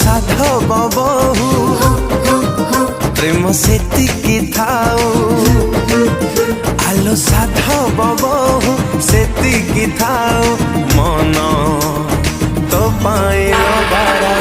साधव बहु प्रेम सेतिकी थाऊ आलो साधव बहु सेतिकी थाऊ मन तो पाई बारा